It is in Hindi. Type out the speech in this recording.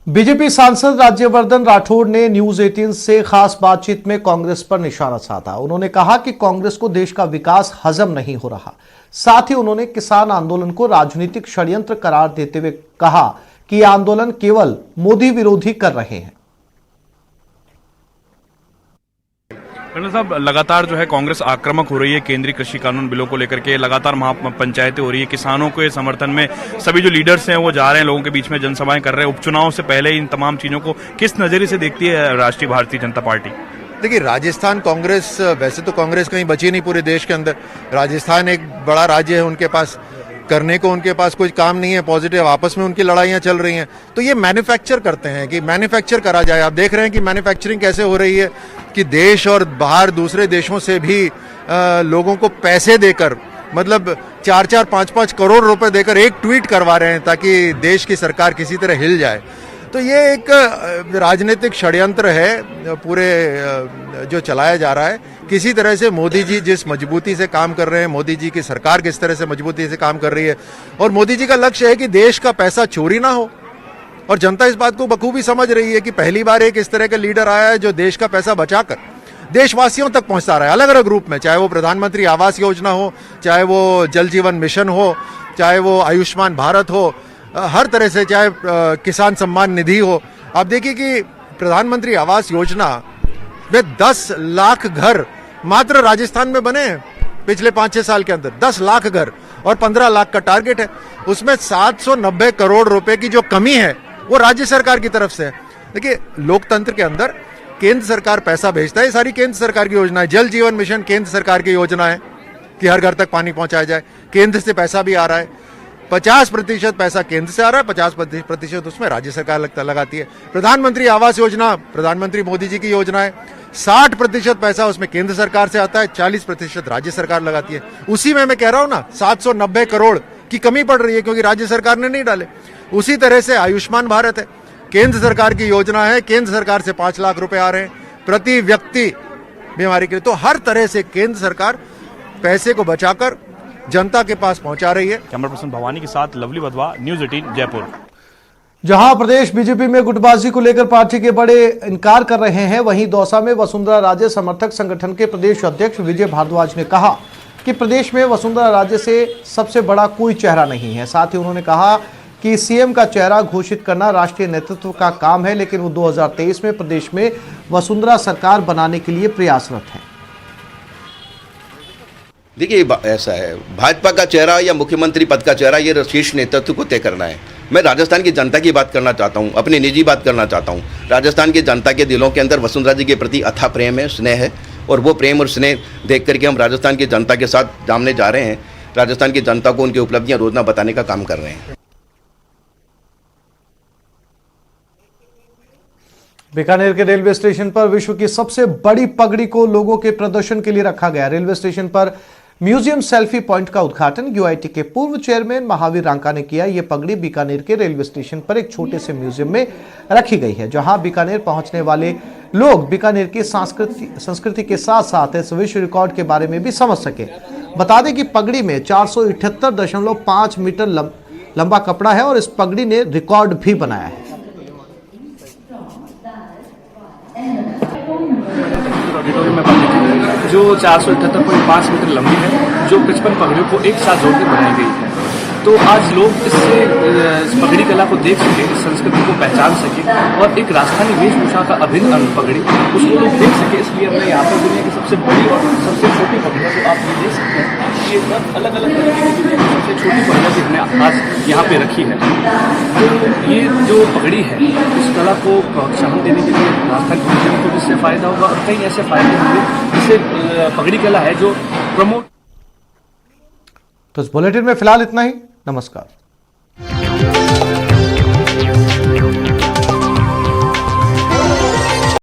बीजेपी सांसद राज्यवर्धन राठौड़ ने न्यूज 18 से खास बातचीत में कांग्रेस पर निशाना साधा। उन्होंने कहा कि कांग्रेस को देश का विकास हजम नहीं हो रहा। साथ ही उन्होंने किसान आंदोलन को राजनीतिक षड्यंत्र करार देते हुए कहा कि यह आंदोलन केवल मोदी विरोधी कर रहे हैं। कर्नल साहब, लगातार जो है कांग्रेस आक्रामक हो रही है केंद्रीय कृषि कानून बिलों को लेकर के। लगातार महापंचायतें हो रही है, किसानों के समर्थन में सभी जो लीडर्स हैं वो जा रहे हैं, लोगों के बीच में जनसभाएं कर रहे हैं। उपचुनाव से पहले इन तमाम चीजों को किस नजरिए से देखती है राष्ट्रीय भारतीय जनता पार्टी? देखिए, राजस्थान कांग्रेस, वैसे तो कांग्रेस कहीं बची नहीं पूरे देश के अंदर। राजस्थान एक बड़ा राज्य है, उनके पास करने को उनके पास कोई काम नहीं है पॉजिटिव, आपस में उनकी लड़ाइयां चल रही हैं। तो ये मैन्युफैक्चर करते हैं कि मैन्युफैक्चर करा जाए। आप देख रहे हैं कि मैन्युफैक्चरिंग कैसे हो रही है कि देश और बाहर दूसरे देशों से भी लोगों को पैसे देकर, मतलब 4-4, 5-5 करोड़ रुपए देकर एक ट्वीट करवा रहे हैं ताकि देश की सरकार किसी तरह हिल जाए। तो ये एक राजनीतिक षड्यंत्र है पूरे जो चलाया जा रहा है। किसी तरह से मोदी जी जिस मजबूती से काम कर रहे हैं, मोदी जी की सरकार किस तरह से मजबूती से काम कर रही है, और मोदी जी का लक्ष्य है कि देश का पैसा चोरी ना हो। और जनता इस बात को बखूबी समझ रही है कि पहली बार एक इस तरह का लीडर आया है जो देश का पैसा बचाकर देशवासियों तक पहुंचा रहा है, अलग अलग रूप में। चाहे वो प्रधानमंत्री आवास योजना हो, चाहे वो जल जीवन मिशन हो, चाहे वो आयुष्मान भारत हो, हर तरह से, चाहे किसान सम्मान निधि हो। आप देखिए कि प्रधानमंत्री आवास योजना में 10 लाख घर मात्र राजस्थान में बने हैं पिछले 5-6 साल के अंदर। 10 लाख घर और 15 लाख का टारगेट है। उसमें 790 करोड़ रुपए की जो कमी है वो राज्य सरकार की तरफ से है। देखिए, लोकतंत्र के अंदर केंद्र सरकार पैसा भेजता है, सारी केंद्र सरकार की योजना है। जल जीवन मिशन केंद्र सरकार की योजना है कि हर घर तक पानी पहुंचाया जाए, केंद्र से पैसा भी आ रहा है। 50% पैसा केंद्र से आ रहा है, 50% उसमें राज्य सरकार लगाती है। प्रधानमंत्री आवास योजना प्रधानमंत्री मोदी जी की योजना है, 60% पैसा उसमें केंद्र सरकार से आता है, 40% राज्य सरकार लगाती है। उसी में मैं कह रहा हूं ना, 790 करोड़ की कमी पड़ रही है क्योंकि राज्य सरकार ने नहीं डाले। उसी तरह से आयुष्मान भारत है, केंद्र सरकार की योजना है, केंद्र सरकार से 5 लाख रुपए आ रहे हैं प्रति व्यक्ति बीमारी के लिए। तो हर तरह से केंद्र सरकार पैसे को बचाकर जनता के पास पहुंचा रही है। कैमरा पर्सन भवानी के साथ लवली वधवा, न्यूज 18 जयपुर। जहां प्रदेश बीजेपी में गुटबाजी को लेकर पार्टी के बड़े इनकार कर रहे हैं, वहीं दौसा में वसुंधरा राजे समर्थक संगठन के प्रदेश अध्यक्ष विजय भारद्वाज ने कहा कि प्रदेश में वसुंधरा राजे से सबसे बड़ा कोई चेहरा नहीं है। साथ ही उन्होंने कहा कि सीएम का चेहरा घोषित करना राष्ट्रीय नेतृत्व का काम है, लेकिन वो 2023 में प्रदेश में वसुंधरा सरकार बनाने के लिए प्रयासरत है। देखिए, ऐसा है, भाजपा का चेहरा या मुख्यमंत्री पद का चेहरा ये शीर्ष नेतृत्व को तय करना है। मैं राजस्थान की जनता की बात करना चाहता हूँ, अपनी निजी बात करना चाहता हूँ। राजस्थान की जनता के दिलों के अंदर वसुंधरा जी के प्रति अथाह प्रेम है, स्नेह है, और वो प्रेम और स्नेह देख करके हम राजस्थान की जनता के साथ सामने जा रहे हैं। राजस्थान की जनता को उनकी उपलब्धियां रोजना बताने का काम कर रहे हैं। बीकानेर के रेलवे स्टेशन पर विश्व की सबसे बड़ी पगड़ी को लोगों के प्रदर्शन के लिए रखा गया। रेलवे स्टेशन पर म्यूजियम सेल्फी पॉइंट का उद्घाटन यूआईटी के पूर्व चेयरमैन महावीर रांका ने किया। यह पगड़ी बीकानेर के रेलवे स्टेशन पर एक छोटे से म्यूजियम में रखी गई है, जहां बीकानेर पहुंचने वाले लोग बीकानेर की संस्कृति के साथ साथ इस विश्व रिकॉर्ड के बारे में भी समझ सके। बता दें कि पगड़ी में 478.5 मीटर लंबा कपड़ा है और इस पगड़ी ने रिकॉर्ड भी बनाया है। जो 478.5 मीटर लंबी है, जो 55 पगड़ियों को एक साथ जोड़कर बनाई गई है। तो आज लोग इससे पगड़ी कला को देख सके, इस संस्कृति को पहचान सके, और एक राजस्थानी वेशभूषा का अभिन्न अंग पगड़ी उसको लोग देख सके। इसलिए हमने यहाँ पर दुनिया की सबसे बड़ी और सबसे छोटी पगड़ियाँ को आप ये देख सकते हैं। ये अलग अलग तरीके की दुनिया की सबसे छोटी पगड़ियाँ भी हमने आज यहाँ पे रखी है। तो ये जो पगड़ी है, इस कला को प्रोत्साहन देने के लिए राजस्थान को इससे फायदा होगा, और कई ऐसे फायदे होंगे। इससे पगड़ी कला है जो प्रमोट। तो इस बुलेटिन में फिलहाल इतना ही। नमस्कार।